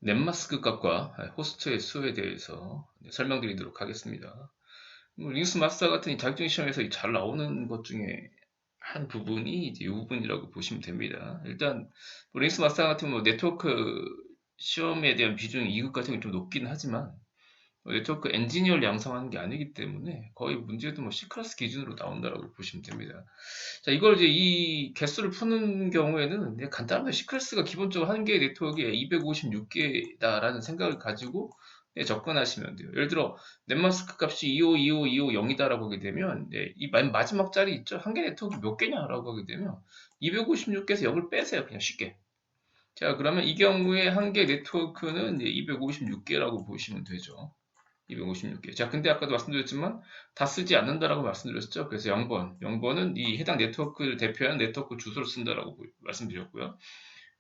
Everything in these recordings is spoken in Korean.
넷마스크 값과 호스트의 수에 대해서 설명드리도록 하겠습니다. 링스 마스터 같은 자격증 시험에서 잘 나오는 것 중에 한 부분이 이제 이 부분이라고 보시면 됩니다. 일단 링스 마스터 같은 네트워크 시험에 대한 비중이 2급 같은 게 좀 높긴 하지만 네트워크 엔지니어를 양성하는 게 아니기 때문에 거의 문제도 C클래스 기준으로 나온다라고 보시면 됩니다. 자, 이걸 이제 이 개수를 푸는 경우에는 그냥 간단합니다. C클래스가 기본적으로 한 개의 네트워크에 256개다라는 생각을 가지고 접근하시면 돼요. 예를 들어 넷마스크 값이 2525250이다라고 하게 되면 이 마지막 자리 있죠? 한 개 네트워크 몇 개냐라고 하게 되면 256개에서 0을 빼세요. 그냥 쉽게. 자, 그러면 이 경우에 한 개 네트워크는 이제 256개라고 보시면 되죠. 256개. 자, 근데 아까도 말씀드렸지만 다 쓰지 않는다라고 말씀드렸죠. 그래서 0번은 이 해당 네트워크를 대표하는 네트워크 주소를 쓴다라고 말씀드렸고요.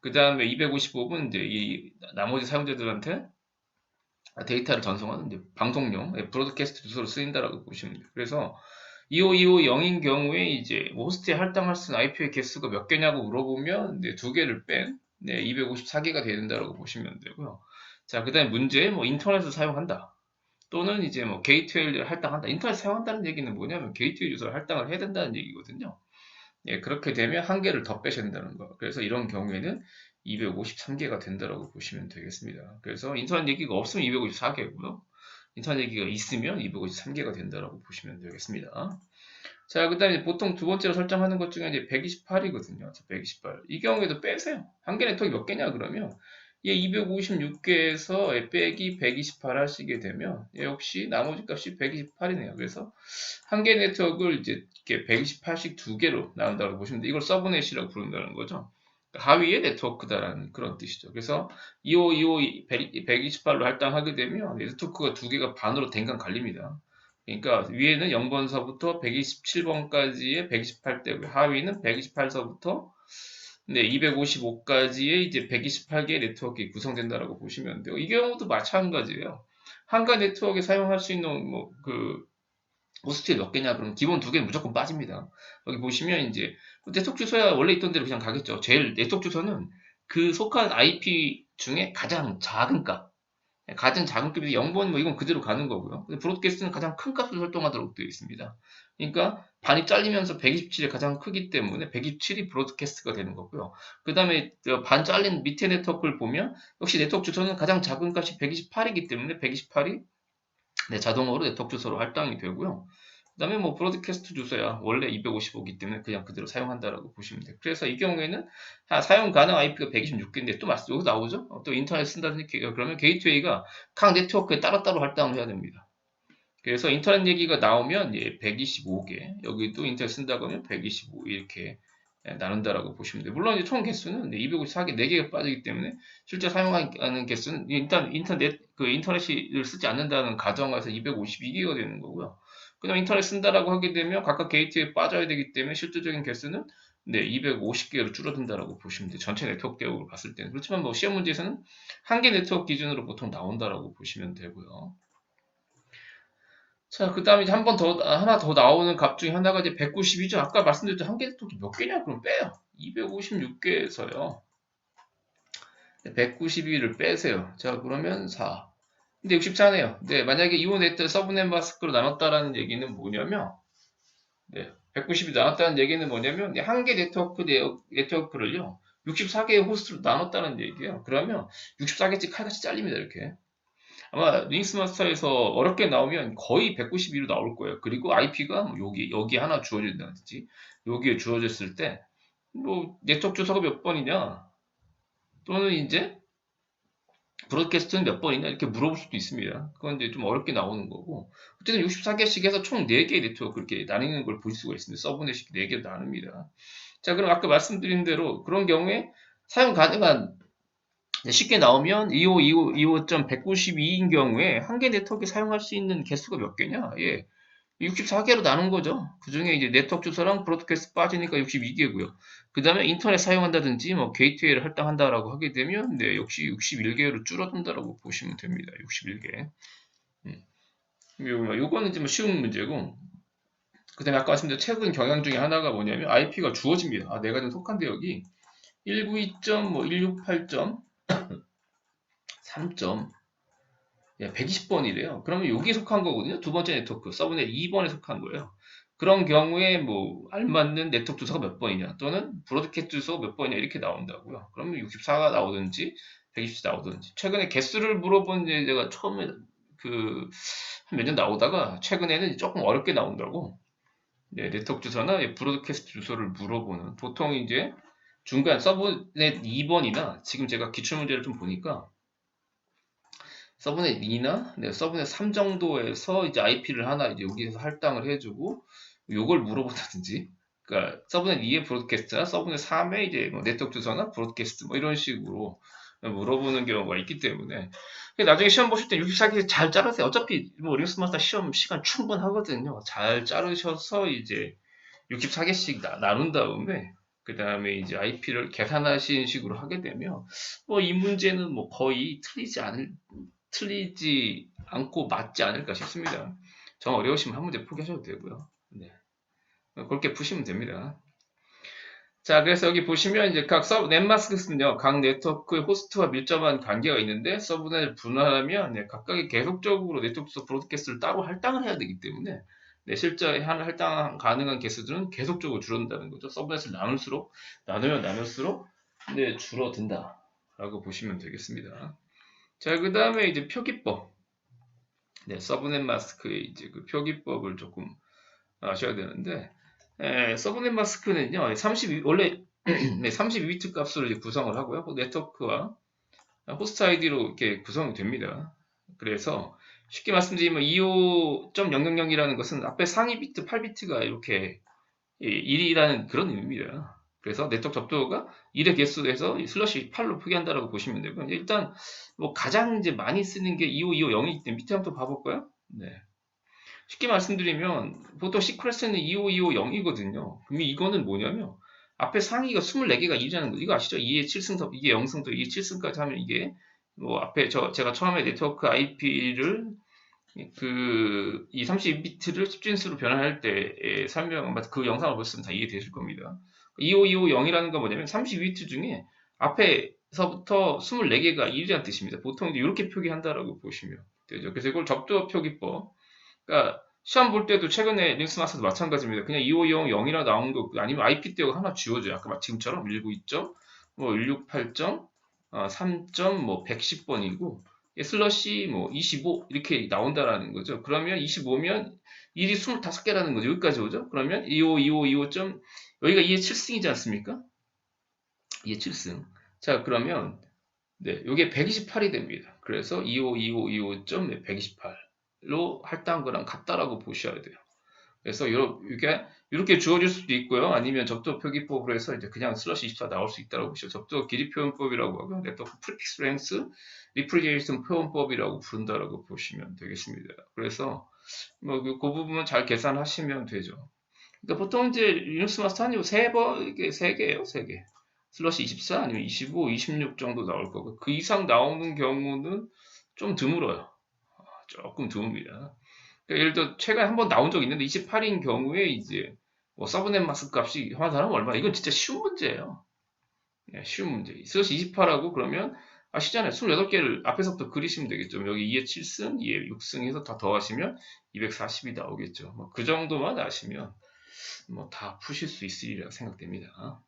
그 다음에 255는 이제 이 나머지 사용자들한테 데이터를 전송하는 이제 방송용 브로드캐스트 주소로 쓰인다라고 보시면 돼요. 그래서 25250인 경우에 이제 호스트에 할당할 수 있는 IP의 개수가 몇 개냐고 물어보면 두 개를 뺀 254개가 된다라고 보시면 되고요. 자, 그 다음에 문제 인터넷을 사용한다. 또는 이제 게이트웨이를 할당한다. 인터넷 사용한다는 얘기는 뭐냐면 게이트웨이 주소를 할당을 해야 된다는 얘기거든요. 예, 그렇게 되면 한 개를 더 빼셔야 된다는 거. 그래서 이런 경우에는 253개가 된다라고 보시면 되겠습니다. 그래서 인터넷 얘기가 없으면 254개고요. 인터넷 얘기가 있으면 253개가 된다라고 보시면 되겠습니다. 자, 그 다음에 보통 두 번째로 설정하는 것 중에 이제 128이거든요. 128. 이 경우에도 빼세요. 한 개 네트워크 몇 개냐, 그러면? 얘 256개에서 빼기 128 하시게 되면, 얘 역시 나머지 값이 128이네요. 그래서 한 개 네트워크를 이제 이렇게 128씩 두 개로 나눈다고 보시면 돼. 이걸 서브넷이라고 부른다는 거죠. 하위의 네트워크다라는 그런 뜻이죠. 그래서 2525 128로 할당하게 되면 네트워크가 두 개가 반으로 댕강 갈립니다. 그러니까 위에는 0번서부터 127번까지의 128대고요. 하위는 128서부터 255까지의 이제 128개의 네트워크가 구성된다라고 보시면 돼요. 이 경우도 마찬가지예요. 한가 네트워크에 사용할 수 있는 호스트에 몇 개냐? 그럼 기본 두 개는 무조건 빠집니다. 여기 보시면 이제 네트워크 주소야 원래 있던 대로 그냥 가겠죠. 제일 네트워크 주소는 그 속한 IP 중에 가장 작은 값. 가장 작은 값이 0번 이건 그대로 가는 거고요. 근데 브로드캐스트는 가장 큰 값을 설정하도록 되어 있습니다. 그러니까 반이 잘리면서 127이 가장 크기 때문에 127이 브로드캐스트가 되는 거고요. 그 다음에 반 잘린 밑에 네트워크를 보면 역시 네트워크 주소는 가장 작은 값이 128이기 때문에 128이 자동으로 네트워크 주소로 할당이 되고요. 그 다음에 브로드캐스트 주소야 원래 255이기 때문에 그냥 그대로 사용한다라고 보시면 돼요. 그래서 이 경우에는 사용 가능 IP가 126개인데 또 여기 나오죠? 또 인터넷 쓴다는 얘기가 그러면 게이트웨이가 각 네트워크에 따로따로 할당을 해야 됩니다. 그래서 인터넷 얘기가 나오면 125개 여기도 인터넷 쓴다고 하면 125 이렇게 나눈다라고 보시면 돼요. 물론 이제 총 개수는 254개 4개가 빠지기 때문에 실제 사용하는 개수는 일단 인터넷을 쓰지 않는다는 가정에서 252개가 되는 거고요. 그다음 인터넷 쓴다라고 하게 되면 각각 게이트에 빠져야 되기 때문에 실질적인 개수는 250개로 줄어든다라고 보시면 돼요. 전체 네트워크 대역으로 봤을 때는. 그렇지만 시험 문제에서는 한 개 네트워크 기준으로 보통 나온다라고 보시면 되고요. 자, 그 다음에 이제 하나 더 나오는 값 중에 하나가 이제 192죠. 아까 말씀드렸죠. 한 개 네트워크 몇 개냐? 그럼 빼요. 256개에서요. 192를 빼세요. 자, 그러면 4. 근데 64네요. 네, 만약에 이온 네트 서브넷 마스크로 나눴다라는 얘기는 뭐냐면, 190이 나눴다는 얘기는 뭐냐면, 한 개 네트워크를요, 64개의 호스트로 나눴다는 얘기예요. 그러면 64개씩 칼같이 잘립니다, 이렇게. 아마 링스 마스터에서 어렵게 나오면 거의 192로 나올 거예요. 그리고 IP가 여기 하나 주어진다든지, 여기에 주어졌을 때, 네트워크 주소가 몇 번이냐, 또는 이제, 브로드캐스트는 몇 번이냐 이렇게 물어볼 수도 있습니다. 그건 이제 좀 어렵게 나오는 거고 어쨌든 64개씩 해서 총 4개의 네트워크 이렇게 나뉘는 걸 볼 수가 있습니다. 서브넷이 4개로 나눕니다. 자, 그럼 아까 말씀드린 대로 그런 경우에 사용 가능한 쉽게 나오면 25.192인 경우에 한 개 네트워크에 사용할 수 있는 개수가 몇 개냐? 예. 64개로 나눈 거죠. 그 중에 이제 네트워크 주소랑 브로드캐스트 빠지니까 62개고요. 그 다음에 인터넷 사용한다든지 게이트웨이를 할당한다라고 하게 되면 역시 61개로 줄어든다라고 보시면 됩니다. 61개. 요거는 이제 쉬운 문제고. 그 다음에 아까 말씀드린 최근 경향 중에 하나가 뭐냐면 IP가 주어집니다. 내가 좀 속한 대역이 192.168. 3점 120번이래요. 그러면 여기에 속한 거거든요. 두 번째 네트워크 서브넷 2번에 속한 거예요. 그런 경우에 뭐 알맞는 네트워크 주소가 몇 번이냐 또는 브로드캐스트 주소가 몇 번이냐 이렇게 나온다고요. 그러면 64가 나오든지 120이 나오든지. 최근에 개수를 물어본 제가 처음에 그 한 몇 년 나오다가 최근에는 조금 어렵게 나온다고. 네, 네트워크 주소나 브로드캐스트 주소를 물어보는 보통 이제 중간 서브넷 2번이나 지금 제가 기출문제를 좀 보니까 서브넷 2나 서브넷 3 정도에서 이제 IP를 하나 이제 여기에서 할당을 해주고 요걸 물어본다든지 그러니까 서브넷 2의 브로드캐스트나 서브넷 3의 이제 뭐 네트워크 주소나 브로드캐스트 뭐 이런 식으로 물어보는 경우가 있기 때문에 나중에 시험 보실 때 64개 잘 자르세요. 어차피 뭐 리눅스 마스터 시험 시간 충분하거든요. 잘 자르셔서 이제 64개씩 나눈 다음에 그 다음에 이제 IP를 계산하시는 식으로 하게 되면 뭐 이 문제는 뭐 거의 틀리지 않고 맞지 않을까 싶습니다. 정 어려우시면 한 문제 포기하셔도 되고요. 네. 그렇게 푸시면 됩니다. 자, 그래서 여기 보시면 이제 각 넷마스크는요, 각 네트워크의 호스트와 밀접한 관계가 있는데 서브넷을 분할하면 각각이 계속적으로 네트워크 브로드캐스트를 따로 할당을 해야 되기 때문에 실제 할당 가능한 개수들은 계속적으로 줄어든다는 거죠. 서브넷을 나누면 줄어든다라고 보시면 되겠습니다. 자, 그 다음에 이제 표기법. 서브넷 마스크의 이제 그 표기법을 조금 아셔야 되는데, 서브넷 마스크는요, 원래 32비트 값으로 이제 구성을 하고요. 네트워크와 호스트 아이디로 이렇게 구성이 됩니다. 그래서 쉽게 말씀드리면 25.000이라는 것은 앞에 상위 비트 8비트가 이렇게 1이라는 그런 의미입니다. 그래서 네트워크 접도가 1의 개수에서 슬러시 8로 표기한다라고 보시면 되고요. 일단 뭐 가장 이제 많이 쓰는 게 25250이기 때문에 밑에 한번 또 봐볼까요? 네. 쉽게 말씀드리면 보통 시크릿은 25250이거든요. 그럼 이거는 뭐냐면 앞에 상위가 24개가 1이라는 거 이거 아시죠? 2의 7승, 이게 0승도 2의 7승까지 하면 이게 뭐 앞에 제가 처음에 네트워크 IP를 이 32비트를 10진수로 변환할 때 설명, 그 영상을 보시면 다 이해되실 겁니다. 25250이라는 건 뭐냐면 32비트 중에 앞에서부터 24개가 1이라는 뜻입니다. 보통 이렇게 표기한다라고 보시면 되죠. 그래서 이걸 접두 표기법. 그러니까 시험 볼 때도 최근에 링스 마스터도 마찬가지입니다. 그냥 2520 0이라 나온 거 아니면 IP 띄어가 하나 지워져요. 아까 지금처럼 192점, 뭐 168점, 3점, 뭐 110번이고 슬러시 뭐 25 이렇게 나온다라는 거죠. 그러면 25면 1이 25개라는 거죠. 여기까지 오죠. 그러면 25점 여기가 2의 7승이지 않습니까? 2의 7승. 자, 그러면 네, 이게 128이 됩니다. 그래서 25.128로 할당한 거랑 같다라고 보셔야 돼요. 그래서 이렇게 주어질 수도 있고요. 아니면 접도 표기법으로 해서 이제 그냥 슬러시 24 나올 수 있다고 보시죠. 접도 길이 표현법이라고 하고 네트워크 프리픽스 랭스 리프리제이션 표현법이라고 부른다라고 보시면 되겠습니다. 그래서 뭐 그 부분은 잘 계산하시면 되죠. 그러니까 보통 이제 리눅스 마스터 한 이게 3개예요, 3개. 슬러시 24 아니면 25, 26 정도 나올 거고 그 이상 나오는 경우는 좀 드물어요. 조금 드뭅니다. 그러니까 예를 들어 최근에 한번 나온 적 있는데 28인 경우에 이제 뭐 서브넷 마스크 값이 한 사람 얼마? 이건 진짜 쉬운 문제예요. 쉬운 문제. 슬러시 28하고 그러면 아시잖아요. 28개를 앞에서부터 그리시면 되겠죠. 여기 2의 7승, 2의 6승 해서 다 더하시면 240이 나오겠죠. 뭐 그 정도만 아시면 뭐 다 푸실 수 있으리라 생각됩니다.